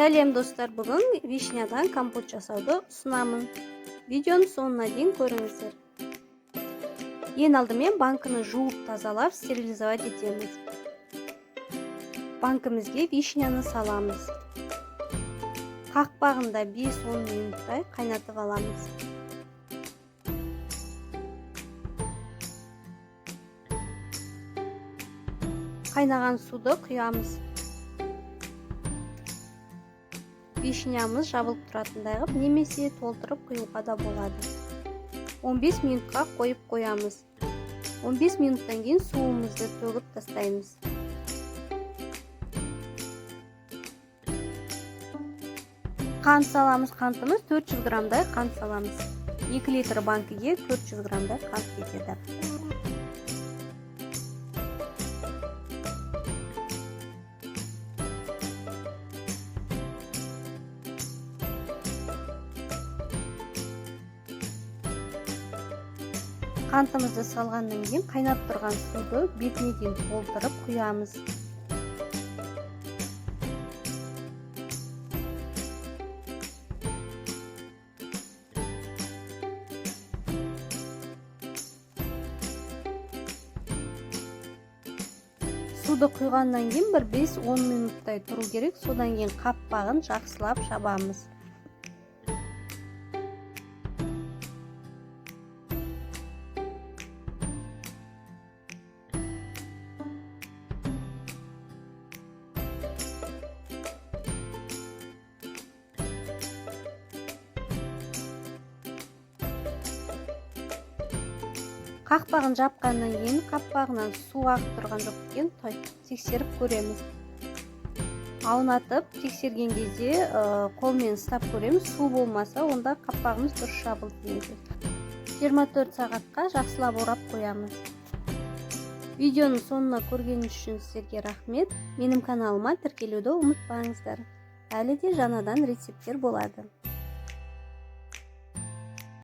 Сәлем достар, бүгін вишнядан компот жасауды ұсынамын. Видеоны соңына дейін көріңіздер. Ең алдымен банканы жуып тазалап стерилизовать етеміз. Банкімізге вишняны саламыз. Қақпағында 5-10 минуттай қайнатып аламыз. Қайнаған суды құямыз. Вишнямыз жабылып тұратындай қылып, немесе толтырып құюға да болады. 15 минутқа қойып қоямыз. 15 минуттан кейін суымызды төгіп тастаймыз. Қант саламыз. Қантымыз 400 грамдай қант саламыз. 2 литр банкіге 400 грамдай қант кетеді. Қантымызды салғаннан кейін қайнап тұрған суды бетіне дейін толтырып құямыз. Суды құйғаннан кейін бір 5-10 минуттай тұру керек. Содан кейін қаппағын жақсылап шабамыз. Қақпағын жапқаннан кейін қаппағынан су ағып тұрған жоқ екен тексеріп көреміз. Аунатып тексерген кезде қолмен ұстап көреміз. Су болмаса, онда қаппағымыз дұрыс жабылды. 24 сағатқа жақсылап орап қоямыз. Видеоның соңына көргеніңіз үшін сіздерге рахмет. Менің каналыма тіркелуді ұмытпаңыздар. Әлі де жаңадан рецепттер болады.